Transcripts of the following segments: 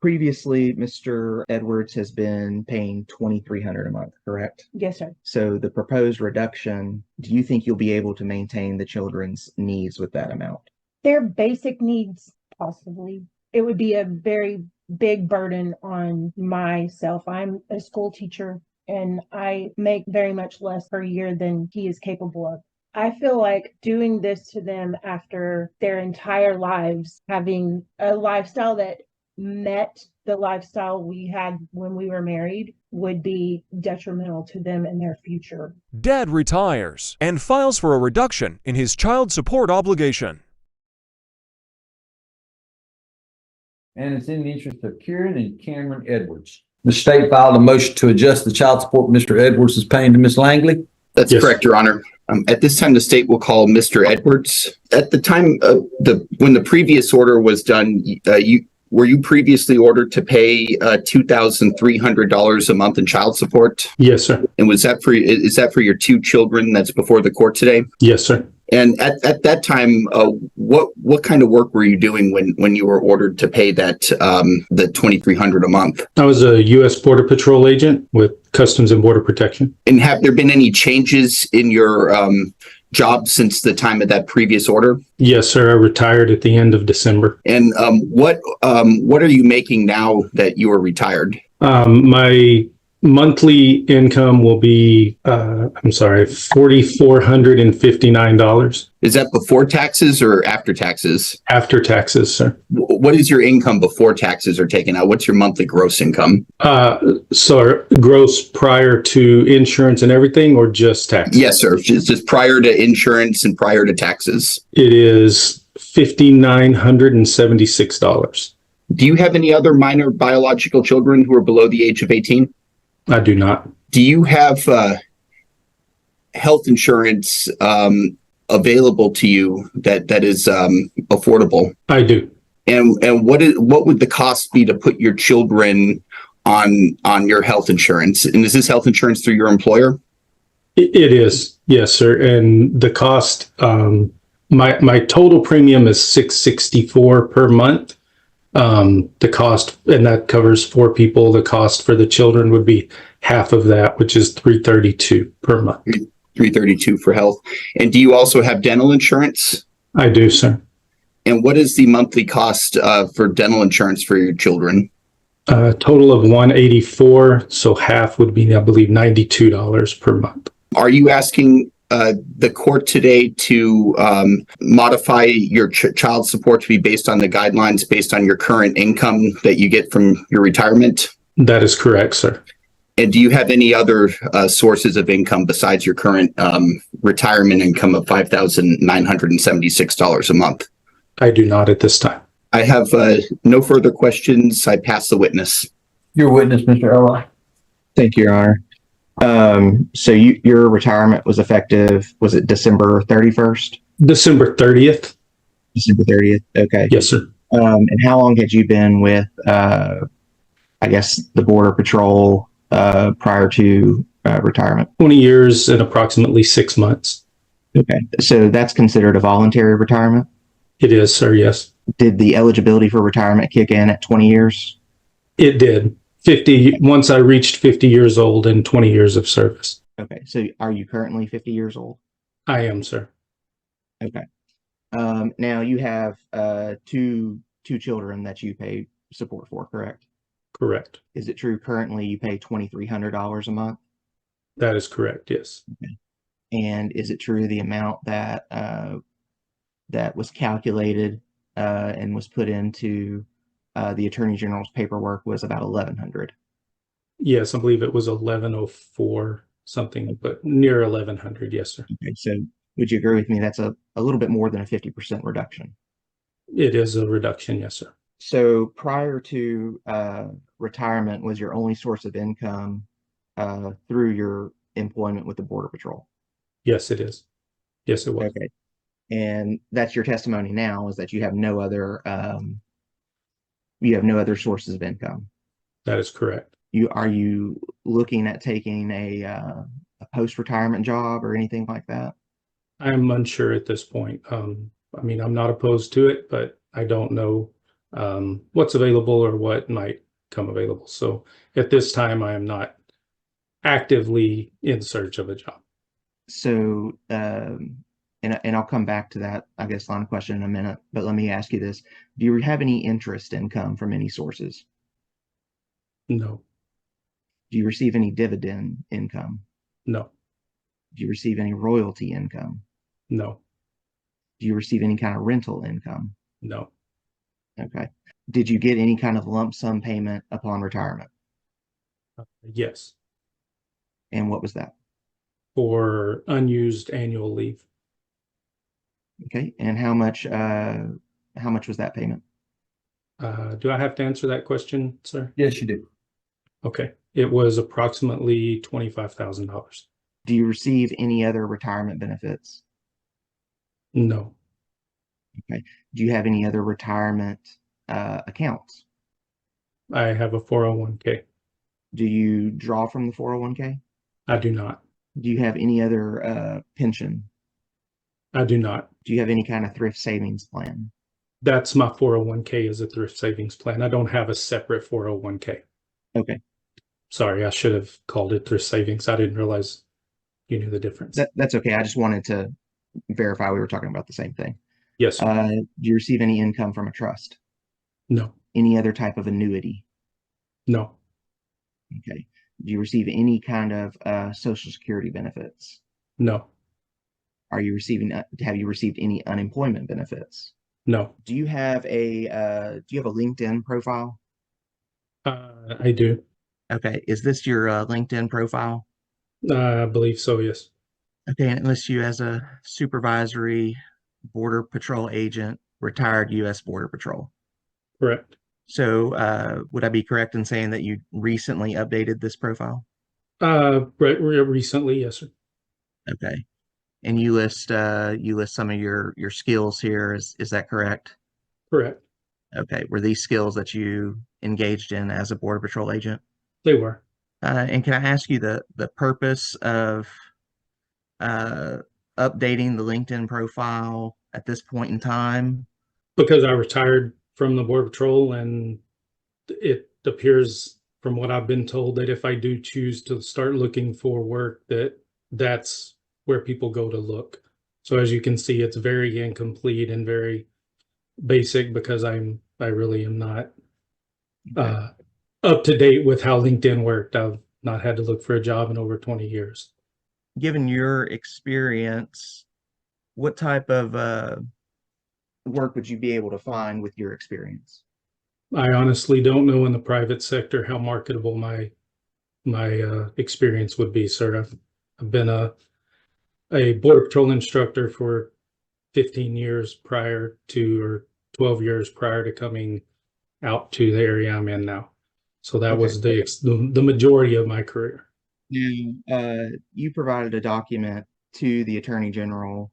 Previously, Mr. Edwards has been paying $2,300 a month, correct? Yes, sir. So the proposed reduction, do you think you'll be able to maintain the children's needs with that amount? Their basic needs, possibly. It would be a very big burden on myself. I'm a school teacher and I make very much less per year than he is capable of. I feel like doing this to them after their entire lives, having a lifestyle that met the lifestyle we had when we were married, would be detrimental to them and their future. Dad retires and files for a reduction in his child support obligation. And it's in the interest of Kieran and Cameron Edwards. The state filed a motion to adjust the child support Mr. Edwards is paying to Ms. Langley. That's correct, Your Honor. At this time, the state will call Mr. Edwards. At the time when the previous order was done, were you previously ordered to pay $2,300 a month in child support? Yes, sir. And is that for your two children that's before the court today? Yes, sir. And at that time, what kind of work were you doing when you were ordered to pay that the $2,300 a month? I was a U.S. Border Patrol agent with Customs and Border Protection. And have there been any changes in your job since the time of that previous order? Yes, sir. I retired at the end of December. And what are you making now that you are retired? My monthly income will be, $4,459. Is that before taxes or after taxes? After taxes, sir. What is your income before taxes are taken out? What's your monthly gross income? So gross prior to insurance and everything, or just taxes? Yes, sir. Just prior to insurance and prior to taxes. It is $5,976. Do you have any other minor biological children who are below the age of 18? I do not. Do you have health insurance available to you that is affordable? I do. And what would the cost be to put your children on your health insurance? And is this health insurance through your employer? It is, yes, sir. And the cost, my total premium is $664 per month. The cost, and that covers 4 people. The cost for the children would be half of that, which is $332 per month. $332 for health. And do you also have dental insurance? I do, sir. And what is the monthly cost for dental insurance for your children? Total of $184. So half would be, I believe, $92 per month. Are you asking the court today to modify your child support to be based on the guidelines based on your current income that you get from your retirement? That is correct, sir. And do you have any other sources of income besides your current retirement income of $5,976 a month? I do not at this time. I have no further questions. I pass the witness. Your witness, Mr. Elroy. Thank you, Your Honor. So your retirement was effective, was it December 31st? December 30th. December 30th. Okay. Yes, sir. And how long had you been with, I guess, the Border Patrol prior to retirement? 20 years and approximately 6 months. Okay. So that's considered a voluntary retirement? It is, sir. Yes. Did the eligibility for retirement kick in at 20 years? It did. 50, once I reached 50 years old and 20 years of service. Okay. So are you currently 50 years old? I am, sir. Okay. Now you have two children that you pay support for, correct? Correct. Is it true currently you pay $2,300 a month? That is correct. Yes. Okay. And is it true the amount that that was calculated and was put into the Attorney General's paperwork was about $1,100? Yes, I believe it was 1104 something, but near 1100. Yes, sir. Okay. So would you agree with me that's a little bit more than a 50% reduction? It is a reduction. Yes, sir. So prior to retirement was your only source of income through your employment with the Border Patrol? Yes, it is. Yes, it was. Okay. And that's your testimony now, is that you have no other sources of income? That is correct. Are you looking at taking a post-retirement job or anything like that? I'm unsure at this point. I mean, I'm not opposed to it, but I don't know what's available or what might come available. So at this time, I am not actively in search of a job. So, and I'll come back to that, I guess, line of question in a minute, but let me ask you this. Do you have any interest income from any sources? No, Do you receive any dividend income? no, Do you receive any royalty income? no, Do you receive any kind of rental income? no. Okay. Did you get any kind of lump sum payment upon retirement? Yes, And what was that? for unused annual leave. Okay. And how much was that payment? Do I have to answer that question, sir? Yes, you do. Okay, it was approximately $25,000. Do you receive any other retirement benefits? No, Okay. Do you have any other retirement accounts? I have a 401k. Do you draw from the 401k? I do not. Do you have any other pension? I do not. Do you have any kind of thrift savings plan? That's my 401k is a thrift savings plan. I don't have a separate 401k. Okay. Sorry, I should have called it thrift savings. I didn't realize you knew the difference. That's okay. I just wanted to verify we were talking about the same thing. Yes, sir. Do you receive any income from a trust? No, Any other type of annuity? no, Okay. Do you receive any kind of Social Security benefits? no, Have you received any unemployment benefits? no. Do you have a LinkedIn profile? I do. Okay. Is this your LinkedIn profile? I believe so, yes. Okay, and it lists you as a supervisory border patrol agent, retired U.S. Border Patrol. Correct. So, would I be correct in saying that you recently updated this profile? Recently, yes, sir. Okay, and you list some of your skills here. Is that correct? Correct. Okay, were these skills that you engaged in as a Border Patrol agent? They were. And can I ask you the purpose of uh, updating the LinkedIn profile at this point in time? Because I retired from the Border Patrol, and it appears from what I've been told that if I do choose to start looking for work, that's where people go to look. So as you can see, it's very incomplete and very basic because I really am not Okay. up to date with how LinkedIn worked. I've not had to look for a job in over 20 years. Given your experience, what type of work would you be able to find with your experience? I honestly don't know in the private sector how marketable my experience would be, sir. I've been a Border Patrol instructor for 15 years prior to, or 12 years prior to coming out to the area I'm in now. So that Okay. was the majority of my career. You provided a document to the Attorney General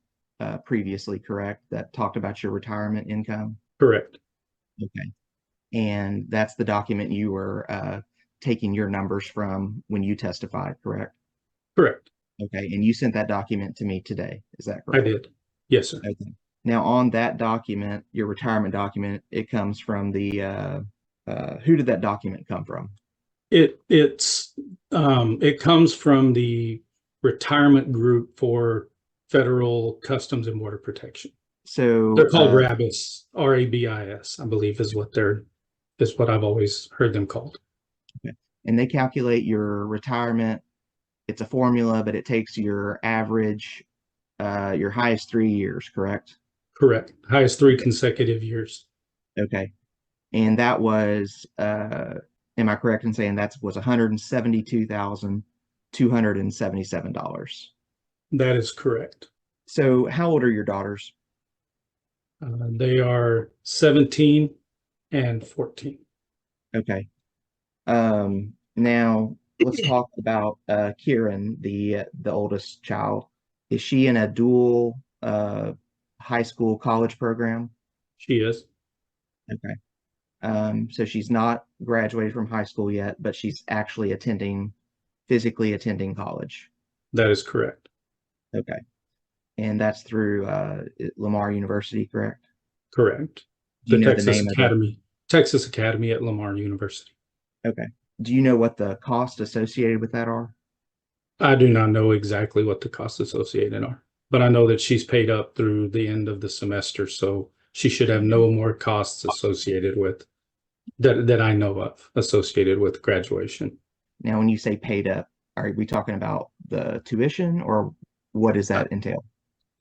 previously, correct? That talked about your retirement income. Correct. Okay. And that's the document you were taking your numbers from when you testified, correct? Correct. Okay. And you sent that document to me today. Is that I correct? did. Yes, sir. Okay. Now, on that document, your retirement document, it comes from who did that document come from? It comes from the retirement group for Federal Customs and Border Protection. So They're called RABIS, RABIS, I believe is what I've always heard them called. okay. And they calculate your retirement. It's a formula, but it takes your average, your highest 3 years, correct? Correct. Highest 3 consecutive years. Okay. And that was, am I correct in saying that was $172,277? That is correct. So how old are your daughters? They are 17 and 14. Okay. Now let's talk about Kieran, the oldest child. Is she in a dual high school college program? She is. Okay. So she's not graduated from high school yet, but she's actually physically attending college. That is correct. Okay. And that's through Lamar University, correct? Correct. Do The you know the Texas name of it? Academy. Texas Academy at Lamar University. Okay. Do you know what the costs associated with that are? I do not know exactly what the costs associated are, but I know that she's paid up through the end of the semester, so she should have no more costs associated with that I know of associated with graduation. Now, when you say paid up, are we talking about the tuition or what does that entail?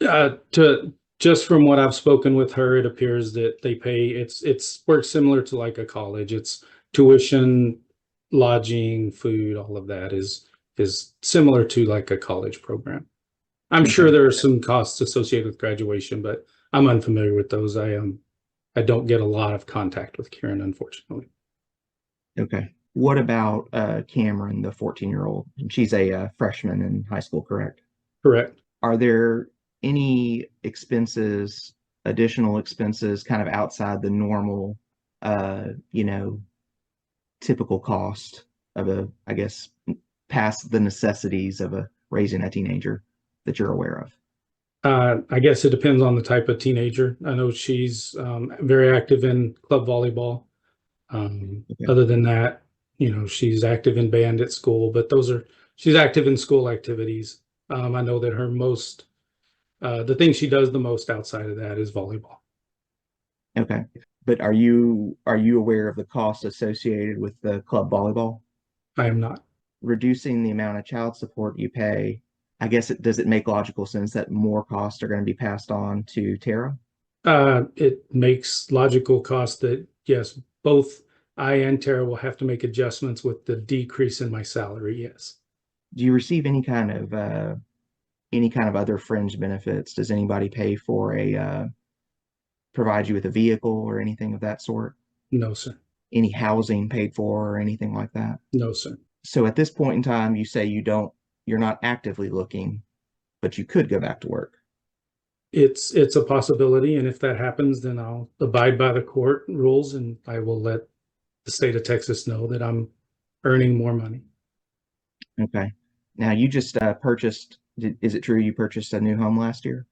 To just from what I've spoken with her, it appears that they pay it's works similar to like a college. It's tuition, lodging, food, all of that is similar to like a college program. I'm sure Okay. there are some costs associated with graduation, but I'm unfamiliar with those. I don't get a lot of contact with Kieran, unfortunately. Okay. What about Cameron, the 14-year-old? She's a freshman in high school, correct? Correct. Are there any expenses, additional expenses kind of outside the normal, you know, typical cost of I guess, past the necessities of raising a teenager that you're aware of? I guess it depends on the type of teenager. I know she's very active in club volleyball. Okay. Other than that, she's active in band at school, but she's active in school activities. I know that the thing she does the most outside of that is volleyball. Okay. But are you aware of the cost associated with the club volleyball? I am not. Reducing the amount of child support you pay, I guess does it make logical sense that more costs are going to be passed on to Tara? It makes logical cost that, yes, both I and Tara will have to make adjustments with the decrease in my salary. Yes. Do you receive any kind of other fringe benefits? Does anybody pay for provide you with a vehicle or anything of that sort? No, sir. Any housing paid for or anything like that? No, sir. So at this point in time, you say you're not actively looking, but you could go back to work. It's a possibility, and if that happens, then I'll abide by the court rules, and I will let the state of Texas know that I'm earning more money. Okay. Now you just purchased. Is it true you purchased a new home last year?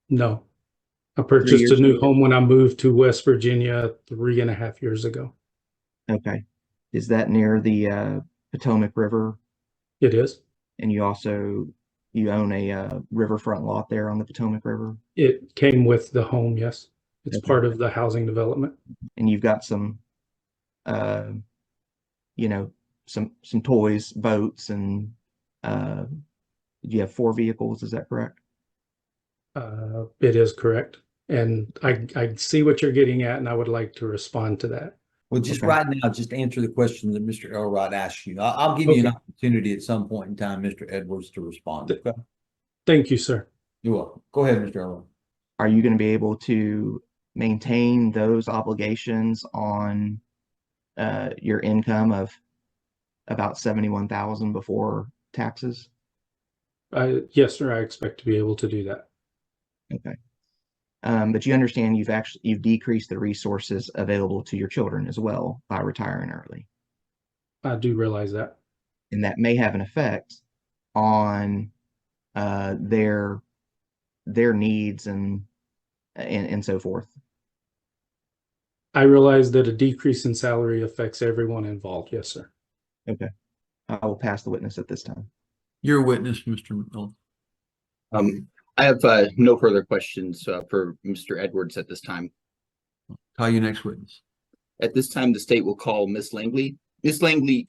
No, I 3 purchased a years new ago? home when I moved to West Virginia 3.5 years ago. Okay. Is that near the Potomac River? It is. And you own a riverfront lot there on the Potomac River? It came with the home, yes. It's Okay. part of the housing development. And you've got some, uh, you know, some toys, boats, and you have 4 vehicles. Is that correct? It is correct. And I see what you're getting at, and I would like to respond to that. Well, just Okay. right now, just answer the question that Mr. Elrod asked you. I'll give you an Okay. opportunity at some point in time, Mr. Edwards, to respond. Okay? Thank you, sir. You're welcome. Go ahead, Mr. Elrod. Are you going to be able to maintain those obligations on your income of about 71,000 before taxes? Yes, sir. I expect to be able to do that. Okay. But you understand you've decreased the resources available to your children as well by retiring early, I do realize that. and that may have an effect on their needs and so forth. I realize that a decrease in salary affects everyone involved. Yes, sir. Okay. I will pass the witness at this time. You're a witness, Mr. McMillan. I have no further questions for Mr. Edwards at this time. Call your next witness. At this time, the state will call Ms. Langley. Ms. Langley,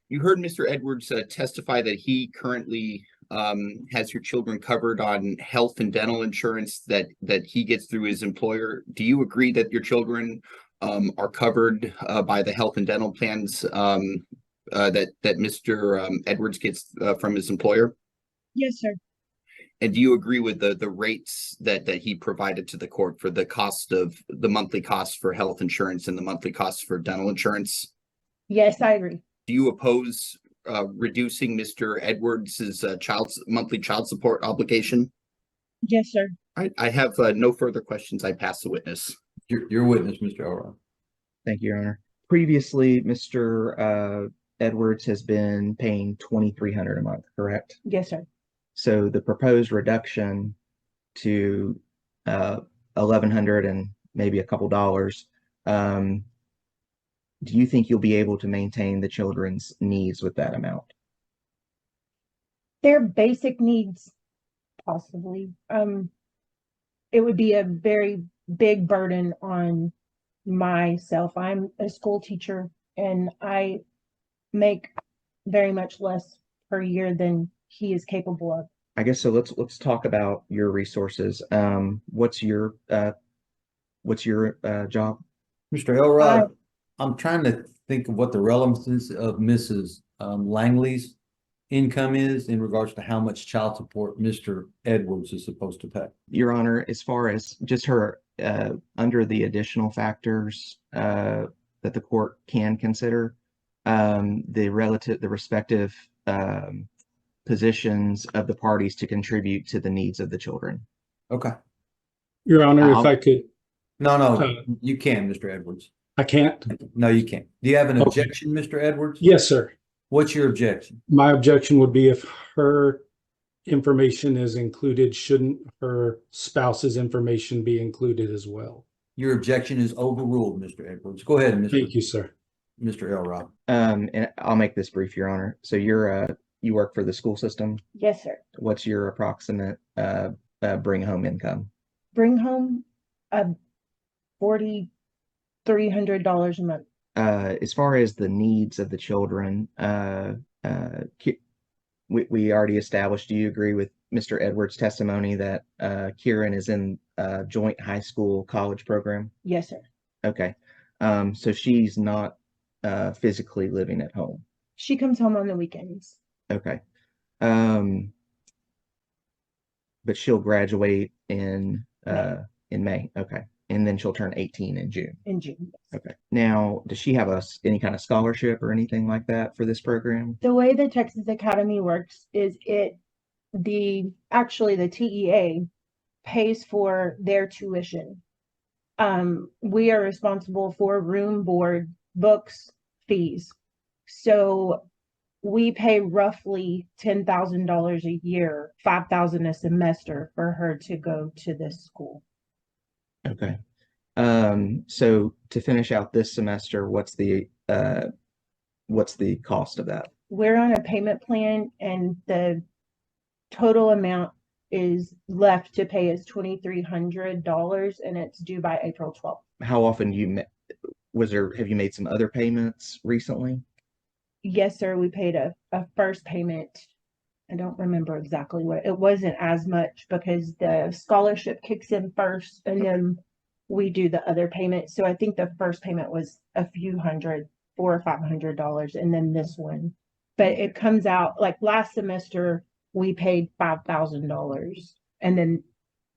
you heard Mr. Edwards testify that he currently has your children covered on health and dental insurance that he gets through his employer. Do you agree that your children are covered by the health and dental plans that Mr. Edwards gets from his employer? Yes, sir. And do you agree with the rates that he provided to the court for the monthly cost for health insurance and the monthly cost for dental insurance? Yes, I agree. Do you oppose reducing Mr. Edwards's monthly child support obligation? Yes, sir. I have no further questions. I pass the witness. You're a witness, Mr. Elrod. Thank you, Your Honor. Previously, Mr. Edwards has been paying $2,300 a month, correct? Yes, sir. So the proposed reduction to $1,100 and maybe a couple dollars Um, do you think you'll be able to maintain the children's needs with that amount? Their basic needs, possibly. It would be a very big burden on myself. I'm a school teacher and I make very much less per year than he is capable of. I guess so. Let's talk about your resources. What's your job? Mr. Elrod, I'm trying to think of what the relevance of Mrs. Langley's income is in regards to how much child support Mr. Edwards is supposed to pay. Your Honor, as far as just her under the additional factors that the court can consider, the respective positions of the parties to contribute to the needs of the children. Okay. Your Honor, if I'll- I could, No, you can, Mr. Edwards. I can't. No, you can't. Do you have an Okay. objection, Mr. Edwards? Yes, sir. What's your objection? My objection would be if her information is included, shouldn't her spouse's information be included as well? Your objection is overruled, Mr. Edwards. Go ahead, Thank you, sir. Mr. Elrod. And I'll make this brief, Your Honor. So you work for the school system. Yes, sir. What's your approximate bring home income? Bring home $4,300 a month. As far as the needs of the children, we already established, do you agree with Mr. Edwards' testimony that Kieran is in a joint high school college program? Yes, sir. Okay. So she's not physically living at home. She comes home on the weekends. Okay. But she'll graduate in May. Okay. And then she'll turn 18 in June. In June. Okay. Now, does she have any kind of scholarship or anything like that for this program? The way the Texas Academy works is the TEA pays for their tuition. We are responsible for room, board, books, fees. So we pay roughly $10,000 a year, $5,000 a semester for her to go to this school. Okay. So to finish out this semester, what's the cost of that? We're on a payment plan and the total amount is left to pay is $2,300 and it's due by April 12th. How often have you made some other payments recently? Yes, sir. We paid a first payment. I don't remember exactly what it wasn't as much because the scholarship kicks in first and then we do the other payment. So I think the first payment was a few hundred, $400 or $500, and then this one. But it comes out like last semester we paid $5,000 and then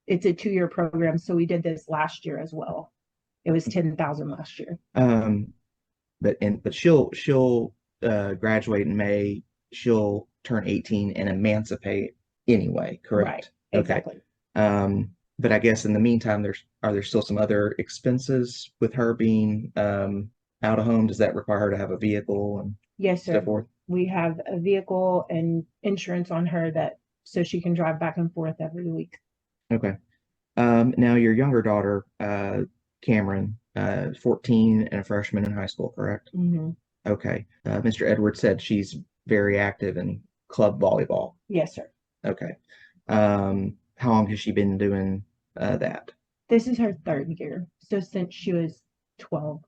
it's a 2-year program. So we did this last year as well. It was $10,000 last year. But she'll graduate in May. She'll turn 18 and emancipate anyway, correct? Right, exactly. Okay. But I guess in the meantime, are there still some other expenses with her being out of home? Does that require her to have a vehicle and Yes, so sir. forth? We have a vehicle and insurance on her so she can drive back and forth every week. Okay. Now your younger daughter, Cameron, 14 and a freshman in high school, correct? Mm-hmm. Okay. Mr. Edwards said she's very active in club volleyball. Yes, sir. Okay. How long has she been doing that? This is her 3rd year. So since she was 12.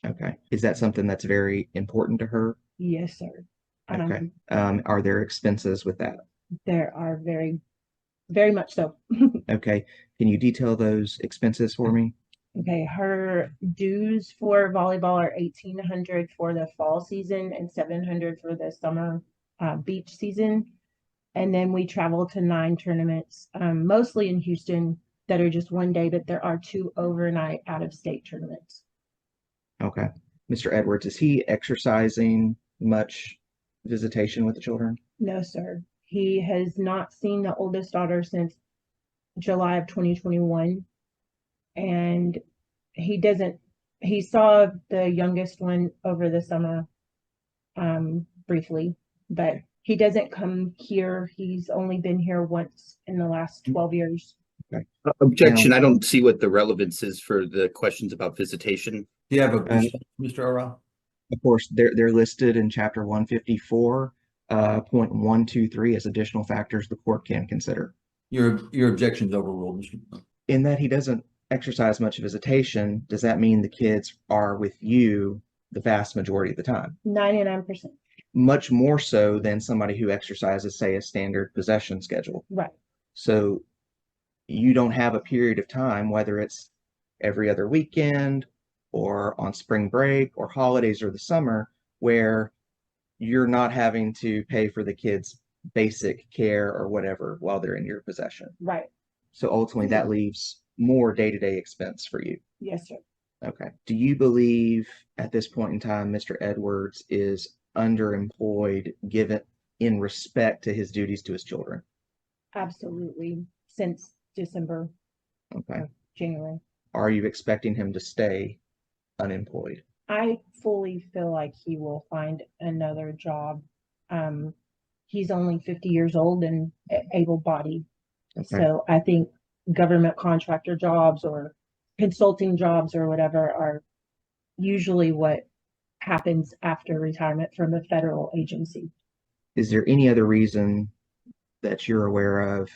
Okay. Is that something that's very important to her? Yes, sir. Okay. Are there expenses with that? There are very, very much so. Okay. Can you detail those expenses for me? Okay. Her dues for volleyball are $1,800 for the fall season and $700 for the summer beach season. And then we travel to 9 tournaments, mostly in Houston that are just one day, but there are 2 overnight out-of-state tournaments. Okay. Mr. Edwards, is he exercising much visitation with the children? No, sir. He has not seen the oldest daughter since July of 2021. And he saw the youngest one over the summer briefly, but he doesn't come here. He's only been here once in the last 12 years. Objection. I don't see what the relevance is for the questions about visitation. Do you have a Uh, response, Mr. Elrod? Of course, they're listed in chapter 154, point 123 as additional factors the court can consider. Your objection's overruled, Mr. McNulty. In that he doesn't exercise much visitation, does that mean the kids are with you the vast majority of the time? 99%. Much more so than somebody who exercises, say, a standard possession schedule. Right. So you don't have a period of time, whether it's every other weekend or on spring break or holidays or the summer, where you're not having to pay for the kids' basic care or whatever while they're in your possession. Right. So ultimately that leaves more day-to-day expense for you. Yes, sir. Okay. Do you believe at this point in time, Mr. Edwards is underemployed given in respect to his duties to his children? Absolutely. Since December, Okay. January. Are you expecting him to stay unemployed? I fully feel like he will find another job. He's only 50 years old and able-bodied. Okay. So I think government contractor jobs or consulting jobs or whatever are usually what happens after retirement from a federal agency. Is there any other reason that you're aware of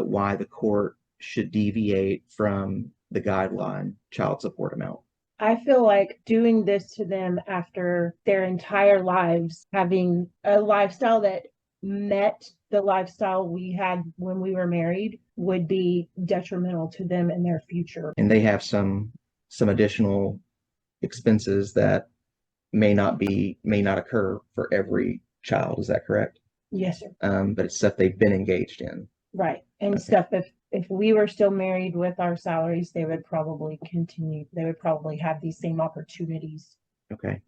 why the court should deviate from the guideline child support amount? I feel like doing this to them after their entire lives having a lifestyle that met the lifestyle we had when we were married would be detrimental to them in their future. And they have some additional expenses that may not occur for every child. Is that correct? Yes, sir. But it's stuff they've been engaged in. Right. And Okay. stuff, if we were still married with our salaries, they would probably continue, they would probably have these same opportunities. Okay.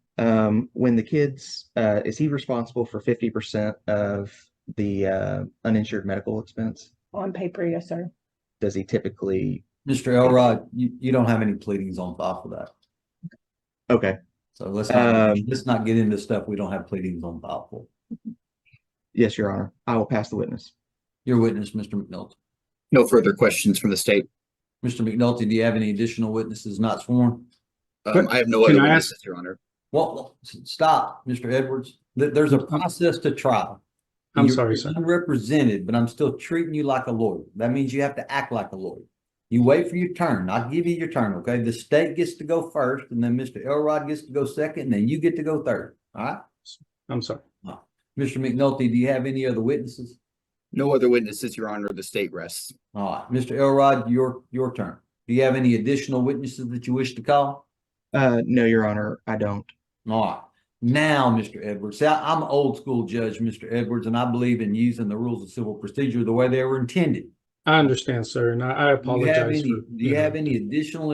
When the kids, is he responsible for 50% of the uninsured medical expense? On paper, yes, sir. Does he typically? Mr. Elrod, you don't have any pleadings on file for that. Okay. So let's Um, not get into stuff we don't have pleadings on file for. Yes, Your Honor. I will pass the witness. Your witness, Mr. McNulty. No further questions from the state. Mr. McNulty, do you have any additional witnesses not sworn? I have no Can other I ask- witnesses, Your Honor. Well, stop, Mr. Edwards. There's a process to trial. I'm You're sorry, sir. unrepresented, but I'm still treating you like a lawyer. That means you have to act like a lawyer. You wait for your turn. I'll give you your turn, okay? The state gets to go first, and then Mr. Elrod gets to go second, and then you get to go third. All right? I'm sorry. Mr. McNulty, do you have any other witnesses? No other witnesses, Your Honor. The state rests. All right, Mr. Elrod, your turn. Do you have any additional witnesses that you wish to call? No, Your Honor, I don't. All right. Now, Mr. Edwards, see, I'm an old school judge, Mr. Edwards, and I believe in using the rules of civil procedure the way they were intended. I understand, sir, and I apologize Do you have any additional,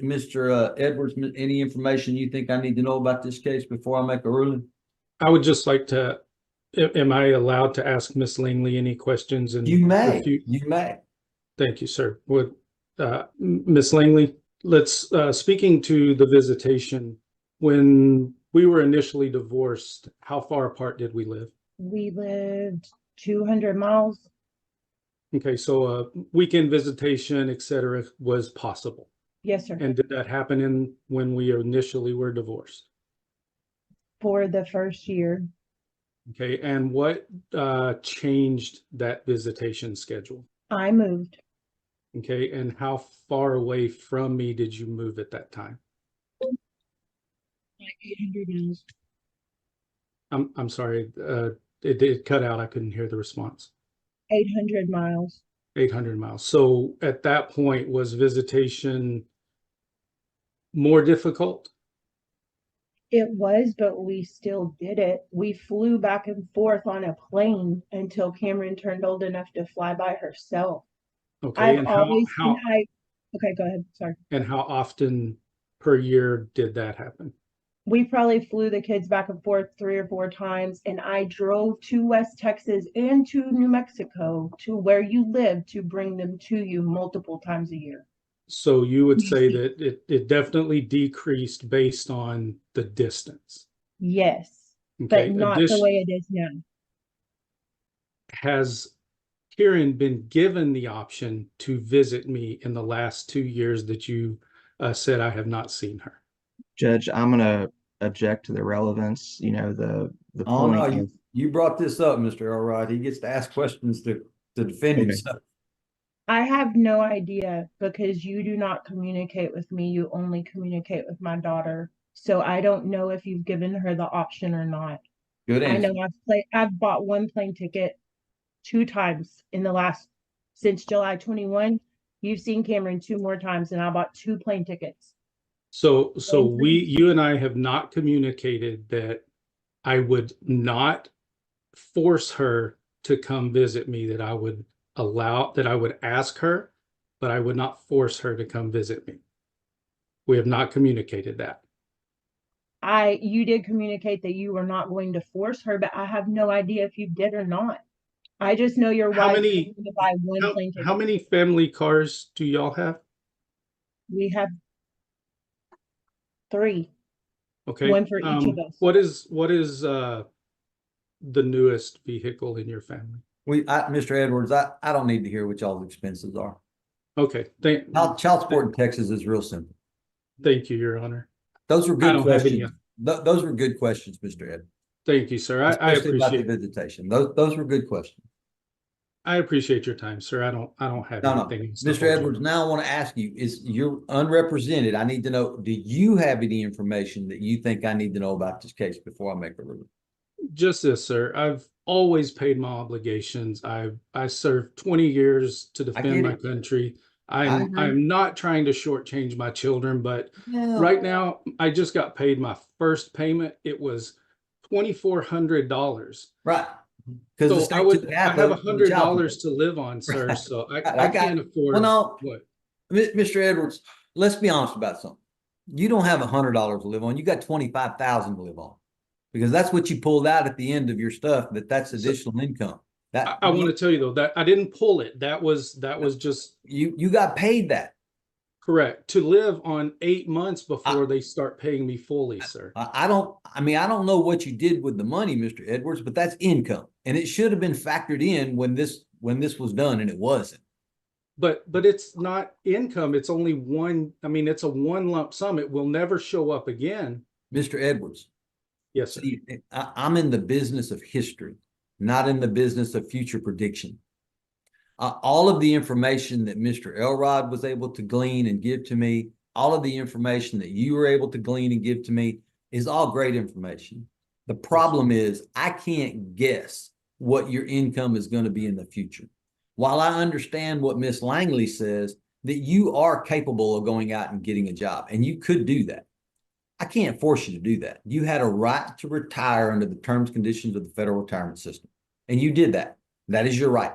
Mr. Edwards, any information you think I need to know about this case before I make a ruling? I would just like to, am I allowed to ask Miss Langley any questions? And You may. Thank you, sir. Would Miss Langley, let's speaking to the visitation, when we were initially divorced, how far apart did we live? We lived 200 miles. Okay, so weekend visitation, et cetera, was possible. Yes, sir. And did that happen when we initially were divorced? For the first year. Okay, and what changed that visitation schedule? I moved. Okay, and how far away from me did you move at that time? Like 800 miles. I'm sorry, it cut out. I couldn't hear the response. 800 miles. 800 miles. So at that point, was visitation more difficult? It was, but we still did it. We flew back and forth on a plane until Cameron turned old enough to fly by herself. Okay, I've and always, how okay, go ahead. Sorry. and how often per year did that happen? We probably flew the kids back and forth 3 or 4 times, and I drove to West Texas and to New Mexico to where you live to bring them to you multiple times a year. So you would say that it definitely decreased based on the distance. Yes, Okay, but not the way it is now. has Kieran been given the option to visit me in the last 2 years that you said I have not seen her? Judge, I'm gonna object to the relevance, the Oh, no, point of, you brought this up, Mr. Elrod. He gets to ask questions to defend okay. himself. I have no idea because you do not communicate with me. You only communicate with my daughter. So I don't know if you've given her the option or not. Good I answer. know I've bought one plane ticket 2 times since July 21. You've seen Cameron 2 more times, and I bought 2 plane tickets. So you and I have not communicated that I would not force her to come visit me, that I would ask her, but I would not force her to come visit me. We have not communicated that. You did communicate that you were not going to force her, but I have no idea if you did or not. I just know your How wife many- told me to buy one plane ticket. How many family cars do y'all have? We have 3. Okay. One for each of us. What is the newest vehicle in your family? Mr. Edwards, I don't need to hear what y'all's expenses are. Okay. Child support in Texas is real simple. Thank you, Your Honor. Those were I good don't have any. questions. Those were good questions, Mr. Edwards. Thank you, sir. I Especially about the appreciate visitation. Those were good questions. I appreciate your time, sir. I don't have No, anything else to Mr. hold you. Edwards, now I want to ask you, you're unrepresented. I need to know, do you have any information that you think I need to know about this case before I make a ruling? Just this, sir. I've always paid my obligations. I served 20 years to defend my country. I'm not trying to shortchange my children, but right now I just got paid my first payment. It was $2,400. Right. So I have $100 to live on, sir. So I can't afford. Well, no, what? Mr. Edwards, let's be honest about something. You don't have $100 to live on. You got 25,000 to live on, because that's what you pulled out at the end of your stuff. That's additional income. I want to tell you though that I didn't pull it. That was just you got paid that. correct to live on 8 months before they start paying me fully, sir. I don't know what you did with the money, Mr. Edwards, but that's income, and it should have been factored in when this was done, and it wasn't. But it's not income. It's only one. I mean, it's a one lump sum. It will never show up again. Mr. Edwards. Yes, sir. See, I'm in the business of history, not in the business of future prediction. All of the information that Mr. Elrod was able to glean and give to me, all of the information that you were able to glean and give to me is all great information. The problem is I can't guess what your income is going to be in the future. While I understand what Miss Langley says, that you are capable of going out and getting a job, and you could do that. I can't force you to do that. You had a right to retire under the terms and conditions of the federal retirement system, and you did that. That is your right.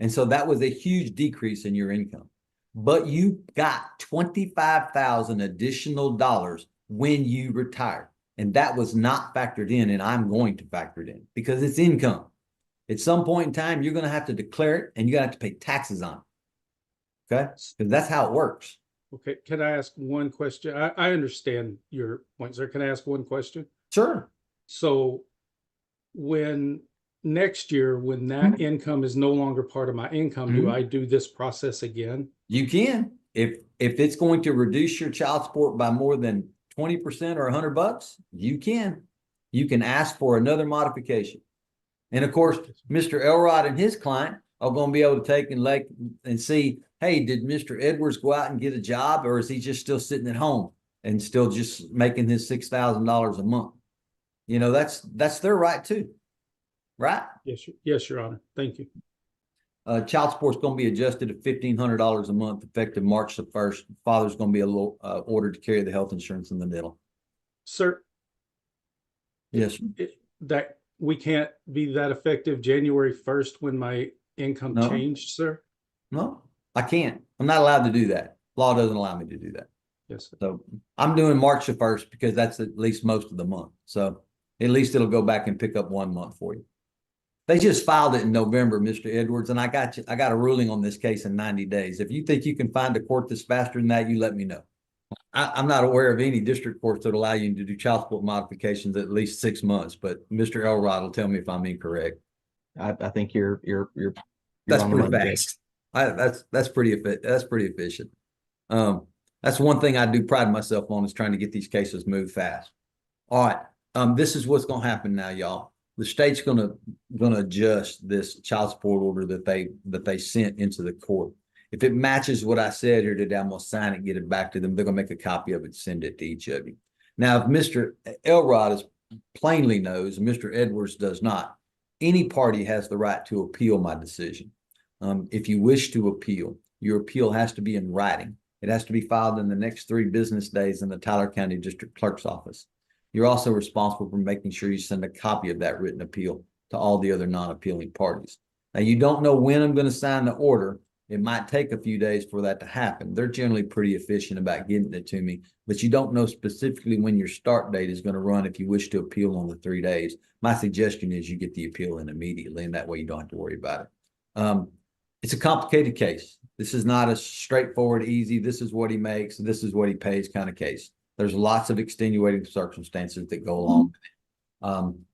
And so that was a huge decrease in your income. But you got $25,000 additional dollars when you retired. And that was not factored in, and I'm going to factor it in because it's income. At some point in time, you're going to have to declare it, and you're going to have to pay taxes on it. Okay? Because that's how it works. Okay. Can I ask one question? I understand your point, sir. Can I ask one question? Sure. So when next year, when that income is no longer part of my income, do I do this process again? You can. If it's going to reduce your child support by more than 20% or $100, you can. You can ask for another modification. And of course, Mr. Elrod and his client are going to be able to take and see, hey, did Mr. Edwards go out and get a job, or is he just still sitting at home and still just making his $6,000 a month? You know, that's their right too. Right? Yes, Your Honor. Thank you. Child support's going to be adjusted to $1,500 a month effective March the 1st. Father's going to be ordered to carry the health insurance in the middle. Sir? Yes. That we can't be that effective January 1st when my income changed, sir? No, I can't. I'm not allowed to do that. Law doesn't allow me to do that. Yes, sir. So I'm doing March the 1st because that's at least most of the month. So at least it'll go back and pick up 1 month for you. They just filed it in November, Mr. Edwards, and I got a ruling on this case in 90 days. If you think you can find a court that's faster than that, you let me know. I'm not aware of any district courts that allow you to do child support modifications at least 6 months, but Mr. Elrod will tell me if I'm incorrect. I think you're You're That's on the pretty money, Jake. fast. That's pretty efficient. That's one thing I do pride myself on, is trying to get these cases moved fast. All right. This is what's gonna happen now, y'all. The state's gonna adjust this child support order that they sent into the court. If it matches what I said here today, I'm gonna sign it, get it back to them. They're gonna make a copy of it, send it to each of you. Now, if Mr. Elrod is plainly knows, Mr. Edwards does not, any party has the right to appeal my decision. If you wish to appeal, your appeal has to be in writing. It has to be filed in the next 3 business days in the Tyler County District Clerk's office. You're also responsible for making sure you send a copy of that written appeal to all the other non-appealing parties. Now, you don't know when I'm going to sign the order. It might take a few days for that to happen. They're generally pretty efficient about getting it to me, but you don't know specifically when your start date is going to run if you wish to appeal on the 3 days. My suggestion is you get the appeal in immediately, and that way you don't have to worry about it. It's a complicated case. This is not a straightforward, easy, this is what he makes, this is what he pays kind of case. There's lots of extenuating circumstances that go along with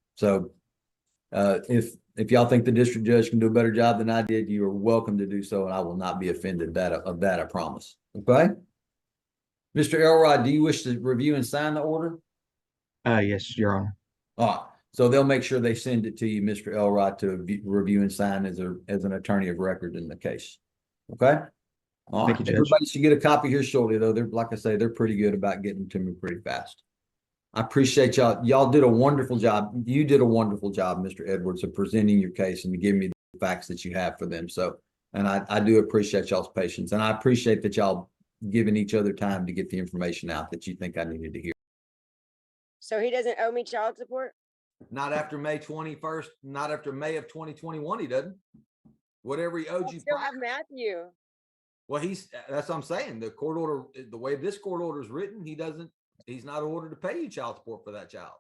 it. If y'all think the district judge can do a better job than I did, you are welcome to do so, and I will not be offended of that, I promise. Okay? Mr. Elrod, do you wish to review and sign the order? Yes, Your Honor. All right. So they'll make sure they send it to you, Mr. Elrod, to review and sign as an attorney of record in the case. Okay? All Thank right. you, Judge. Everybody should get a copy here shortly, though. They're, like I say, they're pretty good about getting to me pretty fast. I appreciate y'all. Y'all did a wonderful job. You did a wonderful job, Mr. Edwards, of presenting your case and giving me the facts that you have for them. So, and I do appreciate y'all's patience, and I appreciate that y'all giving each other time to get the information out that you think I needed to hear. So he doesn't owe me child support? Not after May 21st, not after May of 2021, he doesn't. Whatever he owed I you. still have Matthew. Well, that's what I'm saying. The court order, the way this court order is written, he's not ordered to pay you child support for that child.